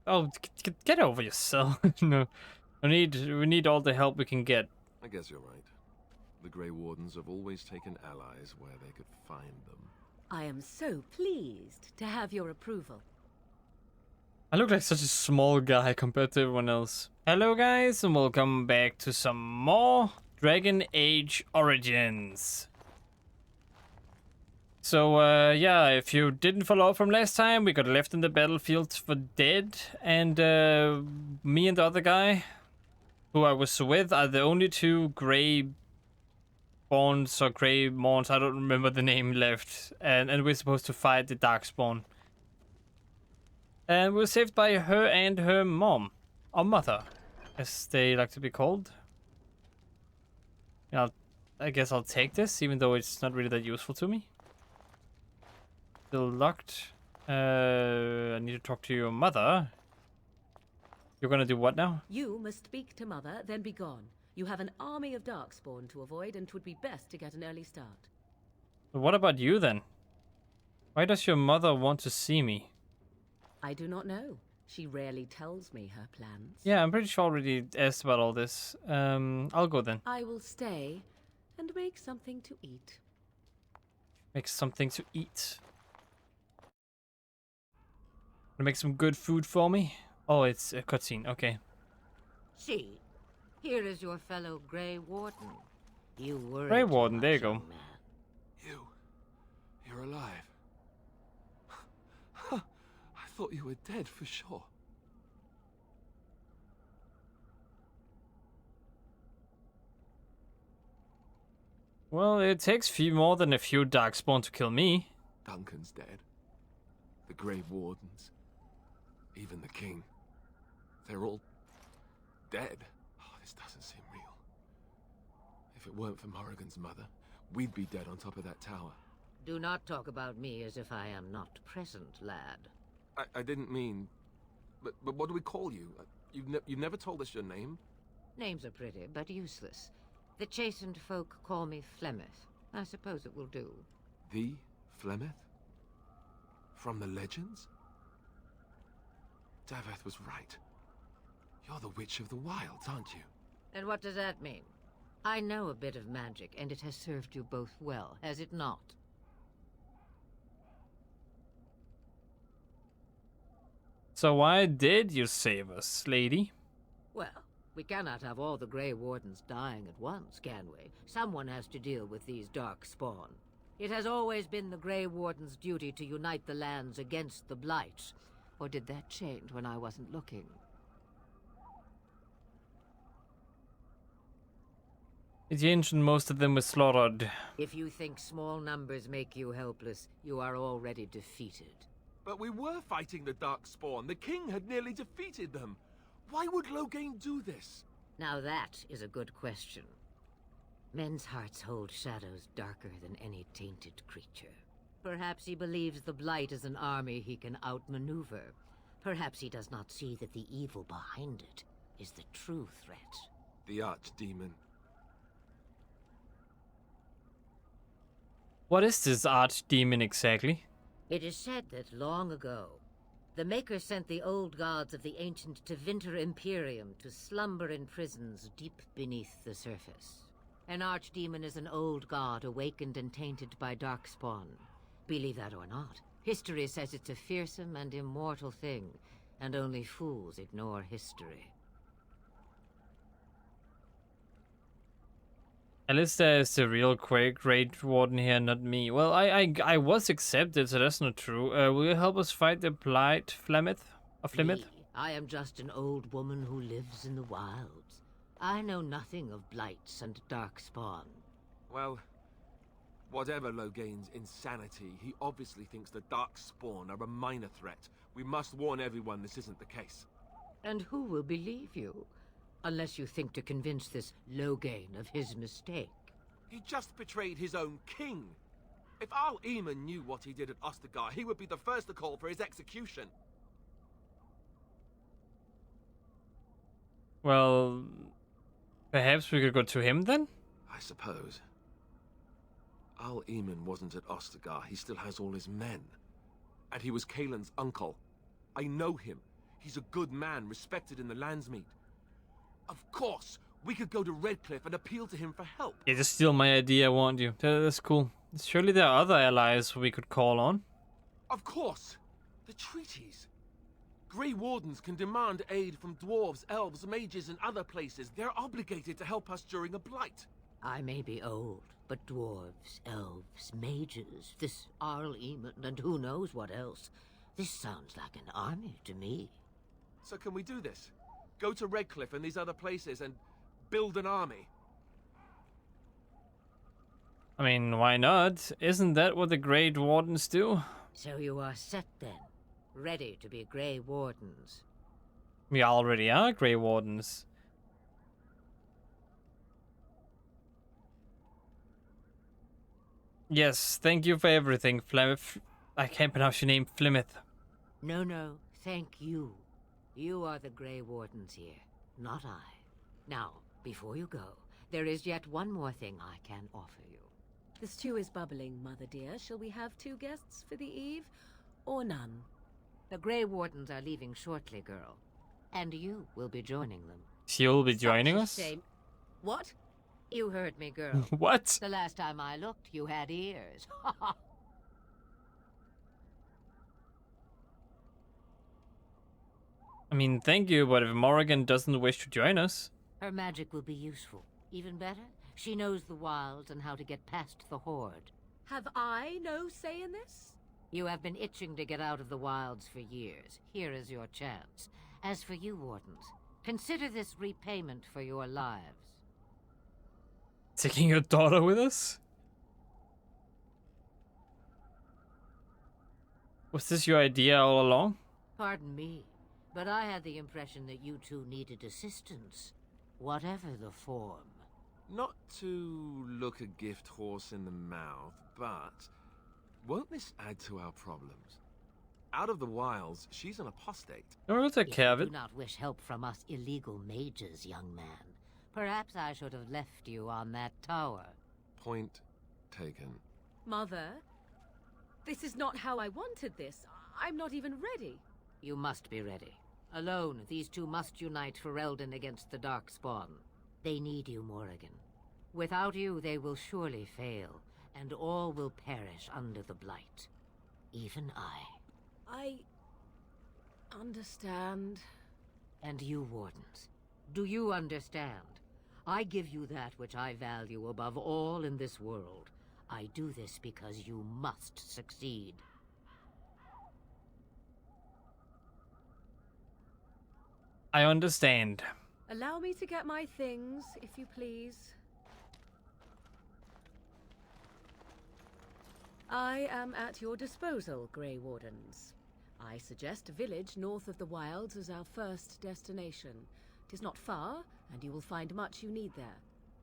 Oh, get over yourself. No, we need all the help we can get. I guess you're right. The Grey Wardens have always taken allies where they could find them. I am so pleased to have your approval. I look like such a small guy compared to everyone else. Hello guys, and welcome back to some more Dragon Age Origins. So yeah, if you didn't follow up from last time, we got left in the battlefield for dead, and me and the other guy who I was with are the only two Grey Spawns or Grey Mawns, I don't remember the name, left, and we're supposed to fight the Darkspawn. And we were saved by her and her mom, or mother, as they like to be called. Yeah, I guess I'll take this, even though it's not really that useful to me. Still locked. I need to talk to your mother. You're gonna do what now? You must speak to Mother, then be gone. You have an army of Darkspawn to avoid, and 'twould be best to get an early start. But what about you then? Why does your mother want to see me? I do not know. She rarely tells me her plans. Yeah, I'm pretty sure I already asked about all this. I'll go then. I will stay and make something to eat. Make something to eat. Wanna make some good food for me? Oh, it's a cutscene. Okay. See, here is your fellow Grey Warden. You worry Grey too Warden, there you much, go. young man. You're alive. I thought you were dead for sure. Well, it takes more than a few Darkspawn to kill me. Duncan's dead. The Grey Wardens. Even the King. They're all dead. Oh, this doesn't seem real. If it weren't for Morrigan's mother, we'd be dead on top of that tower. Do not talk about me as if I am not present, lad. I didn't mean... But what do we call you? You've never told us your name? Names are pretty, but useless. The chastened folk call me Flemeth. I suppose it will do. The Flemeth? From the legends? Daveth was right. You're the Witch of the Wilds, aren't you? And what does that mean? I know a bit of magic, and it has served you both well, has it not? So why did you save us, lady? Well, we cannot have all the Grey Wardens dying at once, can we? Someone has to deal with these Darkspawn. It has always been the Grey Warden's duty to unite the lands against the Blight. Or did that change when I wasn't looking? It ancient most of them were slaughtered. If you think small numbers make you helpless, you are already defeated. But we were fighting the Darkspawn. The King had nearly defeated them. Why would Loghain do this? Now that is a good question. Men's hearts hold shadows darker than any tainted creature. Perhaps he believes the Blight is an army he can outmaneuver. Perhaps he does not see that the evil behind it is the true threat. The Archdemon. What is this archdemon exactly? It is said that long ago, the Maker sent the old gods of the ancient Tevinter Imperium to slumber in prisons deep beneath the surface. An archdemon is an old god awakened and tainted by Darkspawn. Believe that or not, history says it's a fearsome and immortal thing, and only fools ignore history. Alistair is the real Great Warden here, not me. Well, I was accepted, so that's not true. Will you help us fight the Blight, Flemeth? Or Flemeth? Me? I am just an old woman who lives in the wilds. I know nothing of blights and Darkspawn. Well, whatever Loghain's insanity, he obviously thinks the Darkspawn are a minor threat. We must warn everyone this isn't the case. And who will believe you? Unless you think to convince this Loghain of his mistake. He just betrayed his own king. If Al Eamon knew what he did at Ostagar, he would be the first to call for his execution. Well, perhaps we could go to him then? I suppose. Al Eamon wasn't at Ostagar. He still has all his men. And he was Kaelin's uncle. I know him. He's a good man, respected in the Landsmeet. Of course, we could go to Redcliffe and appeal to him for help. Yeah, just steal my idea, won't you? That's cool. Surely there are other allies we could call on. Of course. The treaties. Grey Wardens can demand aid from dwarves, elves, mages, and other places. They're obligated to help us during a blight. I may be old, but dwarves, elves, mages, this Arl Eamon, and who knows what else. This sounds like an army to me. So can we do this? Go to Redcliffe and these other places and build an army? I mean, why not? Isn't that what the Grey Wardens do? So you are set then, ready to be Grey Wardens. We already are Grey Wardens. Yes, thank you for everything, I can't pronounce your name, Flemeth. No, thank you. You are the Grey Wardens here, not I. Now, before you go, there is yet one more thing I can offer you. The stew is bubbling, Mother dear. Shall we have 2 guests for the eve, or none? The Grey Wardens are leaving shortly, girl. And you will be joining them. She'll be joining Such a us? shame. What? You heard me, girl. What? The last time I looked, you had ears. I mean, thank you, but if Morrigan doesn't wish to join us... Her magic will be useful. Even better, she knows the wilds and how to get past the Horde. Have I no say in this? You have been itching to get out of the wilds for years. Here is your chance. As for you, Wardens, consider this repayment for your lives. Taking your daughter with us? Was this your idea all along? Pardon me, but I had the impression that you two needed assistance, whatever the form. Not to look a gift horse in the mouth, but won't this add to our problems? Out of the wilds, she's an apostate. No, we'll take care of You it. do not wish help from us illegal mages, young man. Perhaps I should have left you on that tower. Point taken. Mother, this is not how I wanted this. I'm not even ready. You must be ready. Alone, these two must unite for Eldon against the Darkspawn. They need you, Morrigan. Without you, they will surely fail, and all will perish under the Blight. Even I. Understand. And you, Wardens. Do you understand? I give you that which I value above all in this world. I do this because you must succeed. I understand. Allow me to get my things, if you please. I am at your disposal, Grey Wardens. I suggest a village north of the wilds as our first destination. It is not far, and you will find much you need there.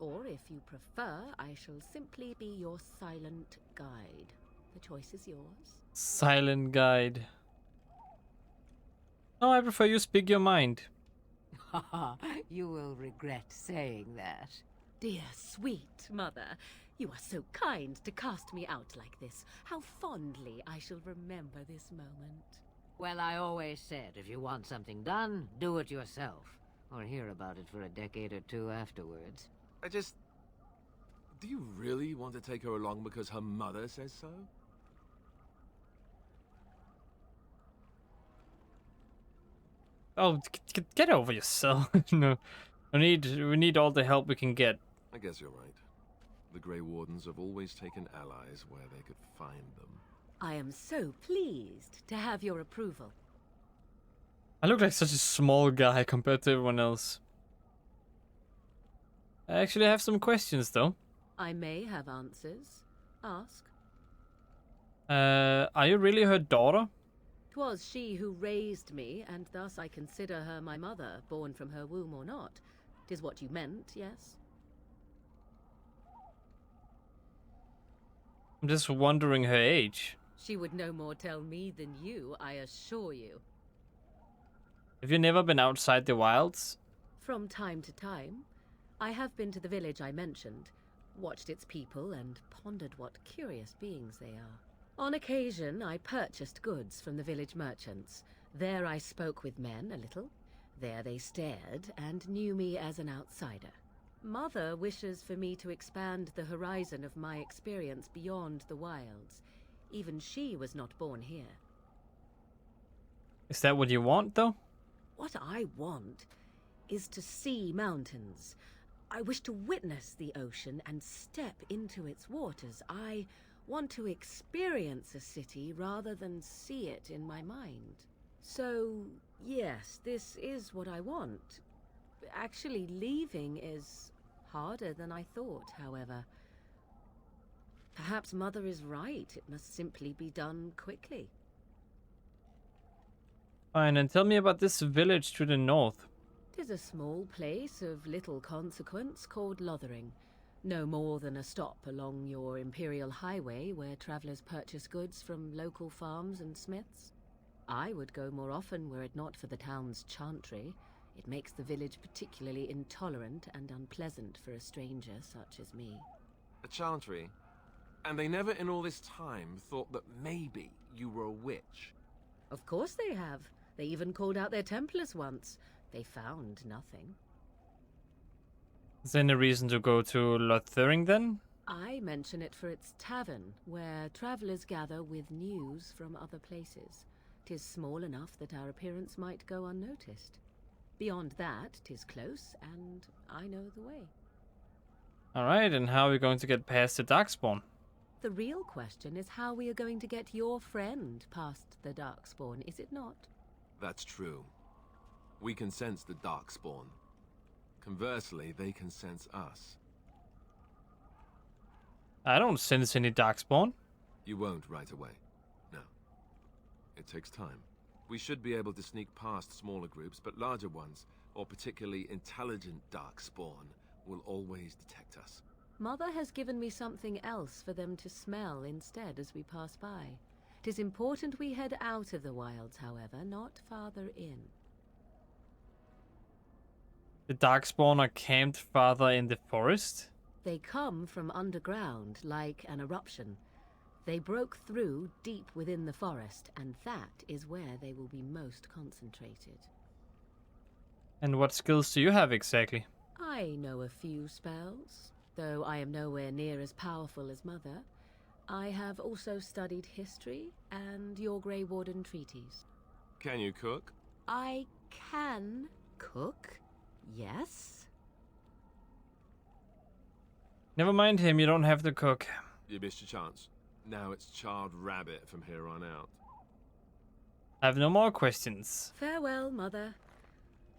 Or, if you prefer, I shall simply be your silent guide. The choice is yours. Silent guide. No, I prefer you speak your mind. You will regret saying that. Dear, sweet mother, you are so kind to cast me out like this. How fondly I shall remember this moment. Well, I always said, if you want something done, do it yourself. Or hear about it for a decade or two afterwards. Do you really want to take her along because her mother says so? Oh, get over yourself. No, we need all the help we can get. I guess you're right. The Grey Wardens have always taken allies where they could find them. I am so pleased to have your approval. I look like such a small guy compared to everyone else. I actually have some questions though. I may have answers. Ask. Are you really her daughter? 'Twas she who raised me, and thus I consider her my mother, born from her womb or not. 'Tis what you meant, yes? I'm just wondering her age. She would no more tell me than you, I assure you. Have you never been outside the wilds? From time to time, I have been to the village I mentioned, watched its people, and pondered what curious beings they are. On occasion, I purchased goods from the village merchants, There I spoke with men a little. There they stared and knew me as an outsider. Mother wishes for me to expand the horizon of my experience beyond the wilds. Even she was not born here. Is that what you want, though? What I want is to see mountains. I wish to witness the ocean and step into its waters. I want to experience a city rather than see it in my mind. So, yes, this is what I want. Actually, leaving is harder than I thought, however. Perhaps Mother is right. It must simply be done quickly. Fine, and tell me about this village to the north. 'Tis a small place of little consequence called Lothering. No more than a stop along your Imperial Highway where travelers purchase goods from local farms and smiths. I would go more often were it not for the town's chantry. It makes the village particularly intolerant and unpleasant for a stranger such as me. A chantry? And they never in all this time thought that maybe you were a witch? Of course they have. They even called out their Templars once. They found nothing. Is there any reason to go to Lothering then? I mention it for its tavern, where travelers gather with news from other places. 'Tis small enough that our appearance might go unnoticed. Beyond that, 'tis close, and I know the way. Alright, and how are we going to get past the Darkspawn? The real question is how we are going to get your friend past the Darkspawn, is it not? That's true. We can sense the Darkspawn. Conversely, they can sense us. I don't sense any Darkspawn. You won't right away. No. It takes time. We should be able to sneak past smaller groups, but larger ones, or particularly intelligent Darkspawn, will always detect us. Mother has given me something else for them to smell instead as we pass by. 'Tis important we head out of the wilds, however, not farther in. The Darkspawn are camped farther in the forest? They come from underground, like an eruption. They broke through deep within the forest, and that is where they will be most concentrated. And what skills do you have exactly? I know a few spells, though I am nowhere near as powerful as Mother. I have also studied history and your Grey Warden treaties. Can you cook? I can cook, yes. Never mind him, you don't have to cook. You missed your chance. Now it's charred rabbit from here on out. I have no more questions. Farewell, Mother.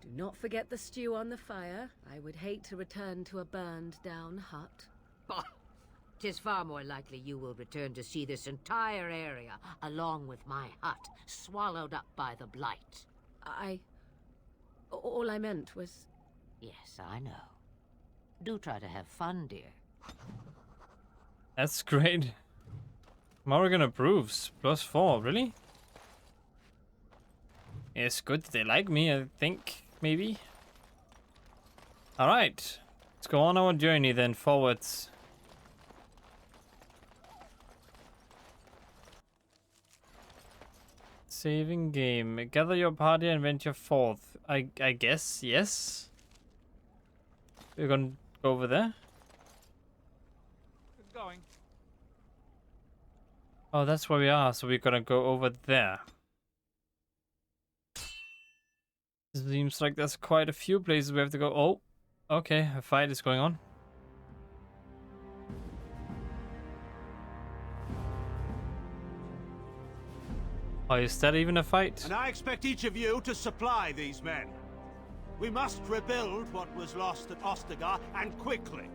Do not forget the stew on the fire. I would hate to return to a burned-down hut. Bah! 'Tis far more likely you will return to see this entire area, along with my hut, swallowed up by the blight. All I meant was... Yes, I know. Do try to have fun, dear. That's great. Morrigan approves. +4, really? It's good that they like me, I think, maybe. Alright. Let's go on our journey then, forwards. Saving game. Gather your party and venture forth. I guess, yes. We're gonna go over there. Going. Oh, that's where we are, so we're gonna go over there. Seems like there's quite a few places we have to go. Oh, okay, a fight is going on. Oh, is that even a fight? And I expect each of you to supply these men. We must rebuild what was lost at Ostagar, and quickly.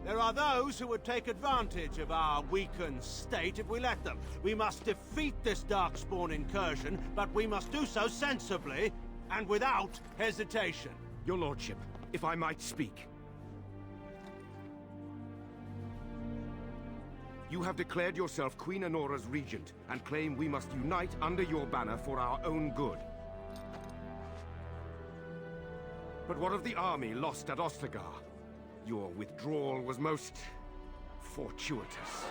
There are those who would take advantage of our weakened state if we let them. We must defeat this Darkspawn incursion, but we must do so sensibly and without hesitation. Your lordship, if I might speak. You have declared yourself Queen Anora's regent, and claim we must unite under your banner for our own good. But what of the army lost at Ostagar? Your withdrawal was most fortuitous.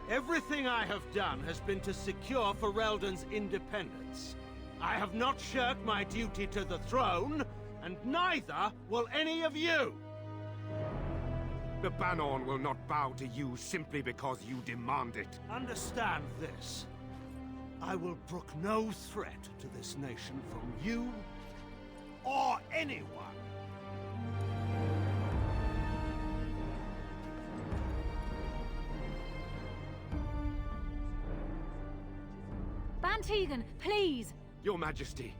Everything I have done has been to secure Ferelden's independence. I have not shirked my duty to the throne, and neither will any of you! The Banorn will not bow to you simply because you demand it. Understand this. I will brook no threat to this nation from you or anyone. Bantegan, please! Your Majesty,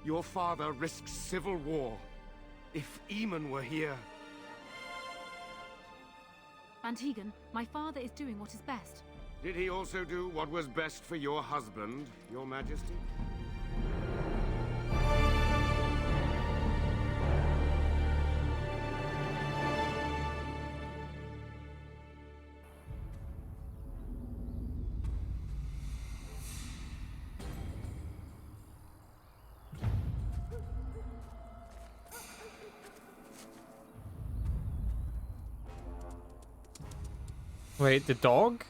your father risks civil war. If Eamon were here... Bantegan, my father is doing what is best. Did he also do what was best for your husband, Your Majesty? Wait, the dog?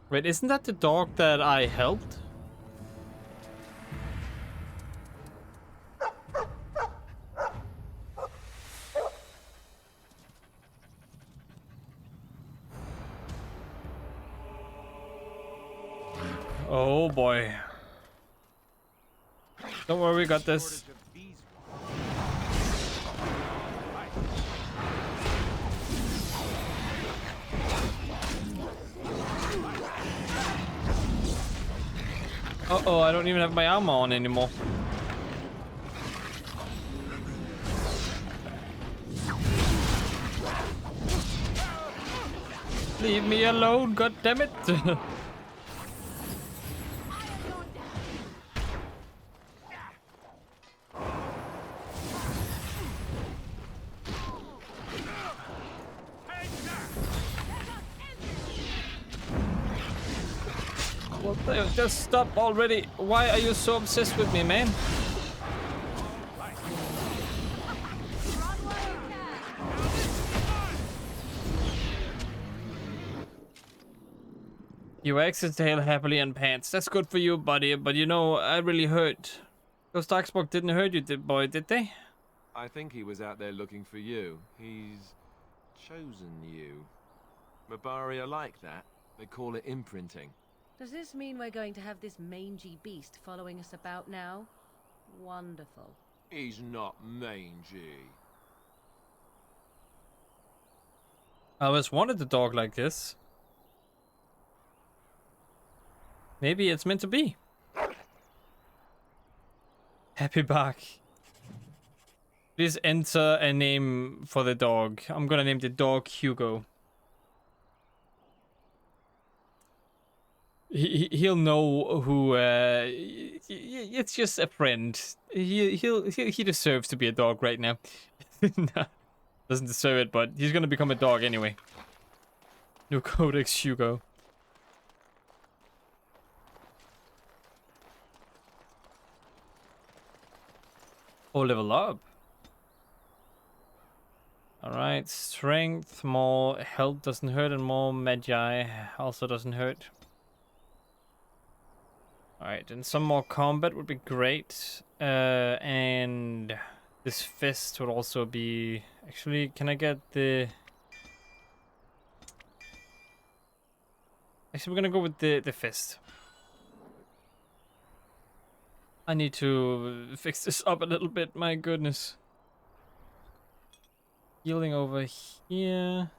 Wait, isn't that the dog that I helped? Oh boy. Don't worry, we got this. Uh-oh, I don't even have my armor on anymore. Leave me alone, god damn it. What the, just stop already. Why are you so obsessed with me, man? You exhale happily and pants. That's good for you, buddy. But you know, I really hurt. Those Darkspark didn't hurt you, boy, did they? I think he was out there looking for you. He's chosen you. Mabari are like that. They call it imprinting. Does this mean we're going to have this mangy beast following us about now? Wonderful. He's not mangy. I always wanted a dog like this. Maybe it's meant to be. Happy Bark. Please enter a name for the dog. I'm gonna name the dog Hugo. He'll know who. It's just a friend. He deserves to be a dog right now. No, doesn't deserve it, but he's gonna become a dog anyway. New Codex Hugo. Oh, level up. Alright, strength, more health doesn't hurt, and more magi also doesn't hurt. Alright, and some more combat would be great. And this fist would also be... Actually, can I get the... Actually, we're gonna go with the fist. I need to fix this up a little bit, my goodness. Healing over here.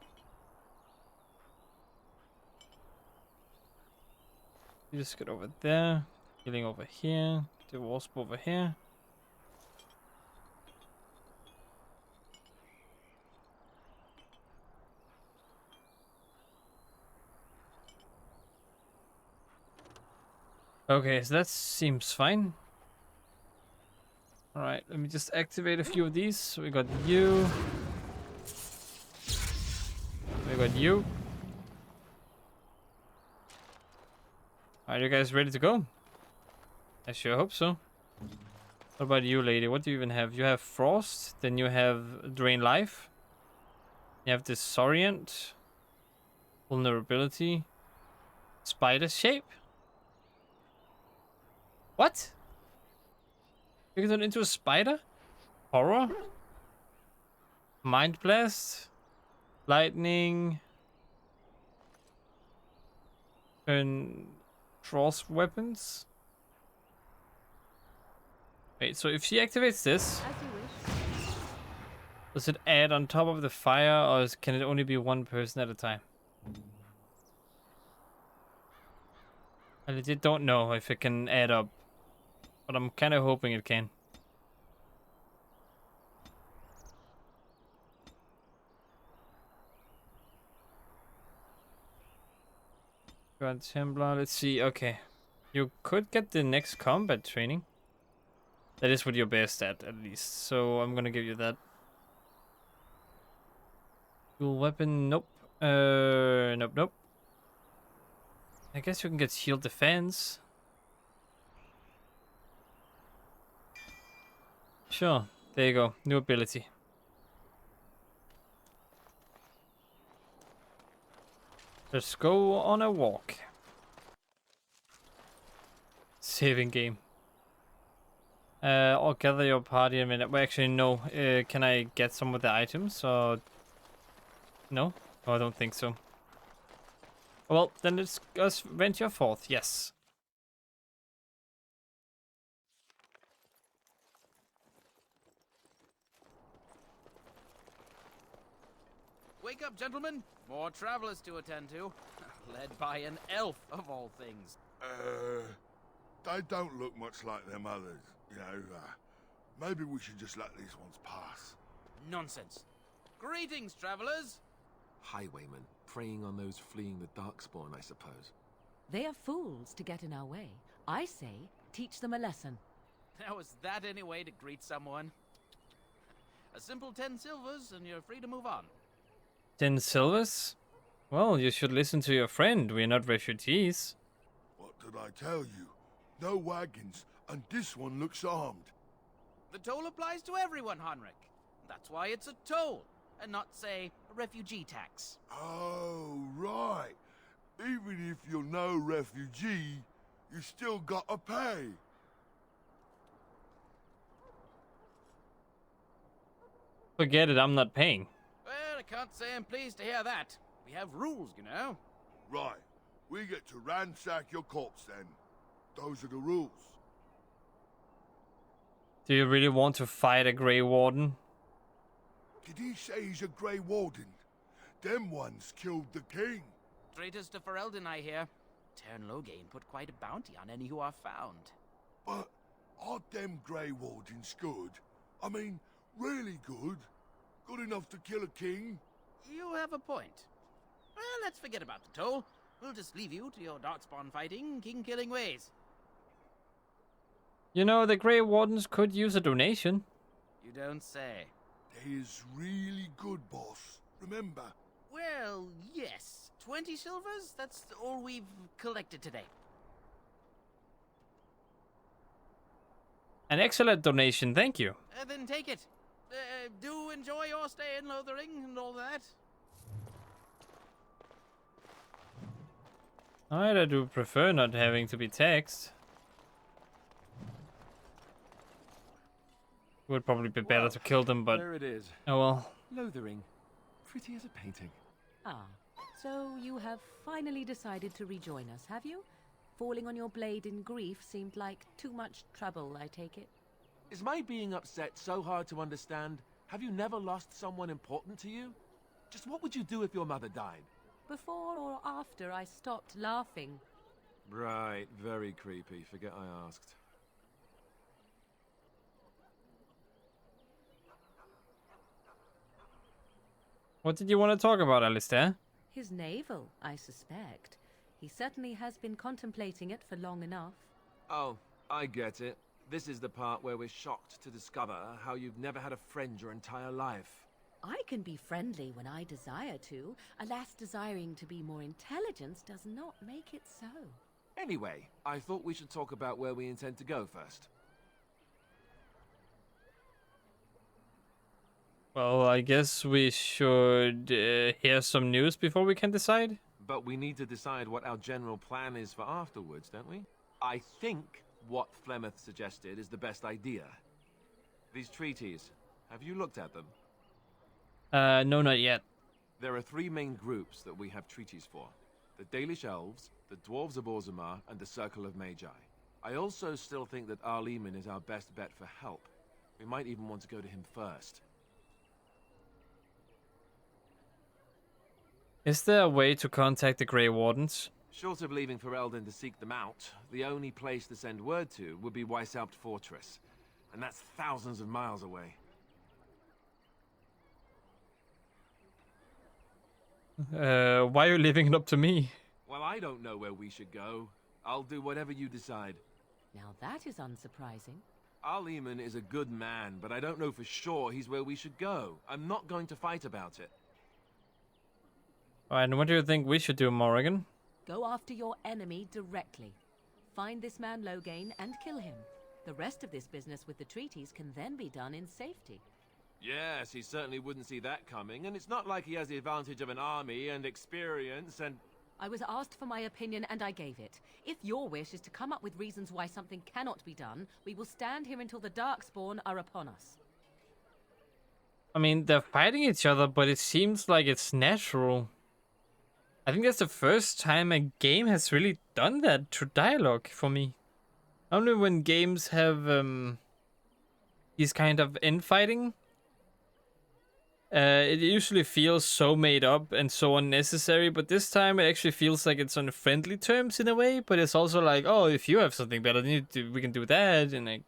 You just get over there. Healing over here. The wasp over here. Okay, so that seems fine. Alright, let me just activate a few of these. So we got you. We got you. Are you guys ready to go? I sure hope so. What about you, lady? What do you even have? You have Frost, then you have Drain Life. You have Disorient. Vulnerability. Spider shape? What? You can turn into a spider? Horror? Mind blast? Lightning? And cross weapons? Wait, so if she activates this, As you wish. does it add on top of the fire, or can it only be one person at a time? I legit don't know if it can add up, but I'm kind of hoping it can. Grand Templar, let's see, okay. You could get the next combat training. That is what you're best at least, so I'm gonna give you that. Dual weapon, nope. Nope. I guess you can get shield defense. Sure, there you go, new ability. Let's go on a walk. Saving game. I'll gather your party in a minute. Well, actually, no. Can I get some of the items? Or no? Oh, I don't think so. Well, then let's venture forth. Yes. Wake up, gentlemen. More travelers to attend to. Led by an elf, of all things. They don't look much like them others, you know. Maybe we should just let these ones pass. Nonsense. Greetings, travelers. Highwaymen, preying on those fleeing the Darkspawn, I suppose. They are fools to get in our way. I say, teach them a lesson. Now, is that any way to greet someone? A simple 10 silvers and you're free to move on. 10 silvers? Well, you should listen to your friend. We're not refugees. What did I tell you? No wagons, and this one looks armed. The toll applies to everyone, Henrik. That's why it's a toll, and not, say, a refugee tax. Oh, right. Even if you're no refugee, you still gotta pay. Forget it, I'm not paying. Well, I can't say I'm pleased to hear that. We have rules, you know. Right. We get to ransack your corpse then. Those are the rules. Do you really want to fight a Grey Warden? Did he say he's a Grey Warden? Them ones killed the king. Traitors to Ferelden, I hear. Tern Loghain put quite a bounty on any who are found. But aren't them Grey Wardens good? I mean, really good? Good enough to kill a king? You have a point. Well, let's forget about the toll. We'll just leave you to your Darkspawn fighting, king-killing ways. You know, the Grey Wardens could use a donation. You don't say. They is really good, boss. Remember? Well, yes. 20 silvers? That's all we've collected today. An excellent donation, thank you. Then take it. Do enjoy your stay in Lothering and all that. I do prefer not having to be taxed. Would probably be better to kill them, but There it is. oh well. Lothering. Pretty as a painting. Ah, so you have finally decided to rejoin us, have you? Falling on your blade in grief seemed like too much trouble, I take it. Is my being upset so hard to understand? Have you never lost someone important to you? Just what would you do if your mother died? Before or after I stopped laughing? Right, very creepy. Forget I asked. What did you want to talk about, Alistair? His navel, I suspect. He certainly has been contemplating it for long enough. Oh, I get it. This is the part where we're shocked to discover how you've never had a friend your entire life. I can be friendly when I desire to. Alas, desiring to be more intelligent does not make it so. Anyway, I thought we should talk about where we intend to go first. Well, I guess we should hear some news before we can decide. But we need to decide what our general plan is for afterwards, don't we? I think what Flemeth suggested is the best idea. These treaties, have you looked at them? No, not yet. There are 3 main groups that we have treaties for. The Dalish Elves, the Dwarves of Orzammar, and the Circle of Magi. I also still think that Arleman is our best bet for help. We might even want to go to him first. Is there a way to contact the Grey Wardens? Short of leaving Ferelden to seek them out, the only place to send word to would be Weishaupt Fortress. And that's thousands of miles away. Why are you leaving it up to me? Well, I don't know where we should go. I'll do whatever you decide. Now that is unsurprising. Arleman is a good man, but I don't know for sure he's where we should go. I'm not going to fight about it. Alright, and what do you think we should do, Morrigan? Go after your enemy directly. Find this man Loghain and kill him. The rest of this business with the treaties can then be done in safety. Yes, he certainly wouldn't see that coming, and it's not like he has the advantage of an army and experience and... I was asked for my opinion and I gave it. If your wish is to come up with reasons why something cannot be done, we will stand here until the Darkspawn are upon us. I mean, they're fighting each other, but it seems like it's natural. I think that's the first time a game has really done that through dialogue for me. Only when games have these kind of infighting, it usually feels so made up and so unnecessary, but this time it actually feels like it's on friendly terms in a way, but it's also like, oh, if you have something better, then we can do that, and like,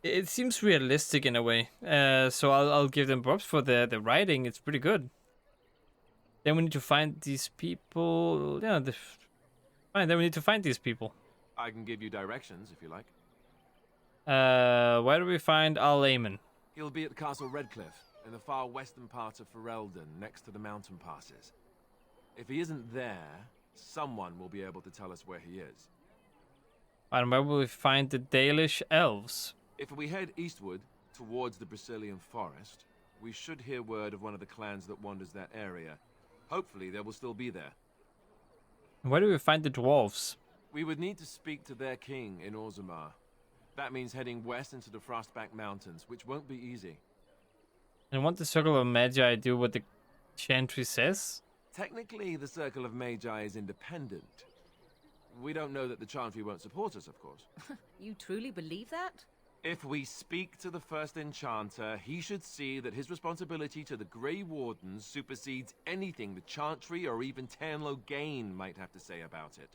it seems realistic in a way. So I'll give them props for the writing. It's pretty good. Then we need to find these people. Yeah, fine. Then we need to find these people. I can give you directions if you like. Where do we find Arleman? He'll be at Castle Redcliffe, in the far western part of Ferelden, next to the mountain passes. If he isn't there, someone will be able to tell us where he is. And where will we find the Dalish Elves? If we head eastward, towards the Brecilian Forest, we should hear word of one of the clans that wanders that area. Hopefully they will still be there. Where do we find the Dwarves? We would need to speak to their king in Orzammar. That means heading west into the Frostback Mountains, which won't be easy. And won't the Circle of Magi do what the Chantry says? Technically, the Circle of Magi is independent. We don't know that the Chantry won't support us, of course. You truly believe that? If we speak to the first Enchanter, he should see that his responsibility to the Grey Wardens supersedes anything the Chantry or even Teyrn Loghain might have to say about it.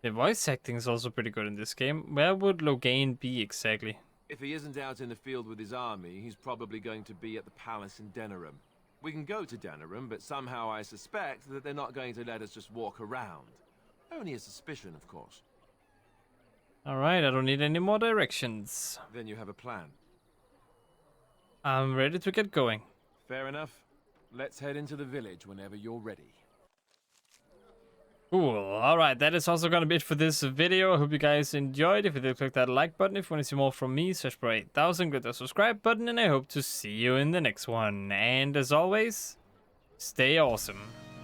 The voice acting is also pretty good in this game. Where would Loghain be exactly? If he isn't out in the field with his army, he's probably going to be at the palace in Denerim. We can go to Denerim, but somehow I suspect that they're not going to let us just walk around. Only a suspicion, of course. Alright, I don't need any more directions. Then you have a plan. I'm ready to get going. Fair enough. Let's head into the village whenever you're ready. Cool. Alright, that is also gonna be it for this video. I hope you guys enjoyed. If you did, click that like button. If you want to see more from me, /Pro8000, click the subscribe button, and I hope to see you in the next one. And as always, stay awesome.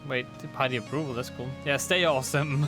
Wait, party approval, that's cool. Yeah, stay awesome.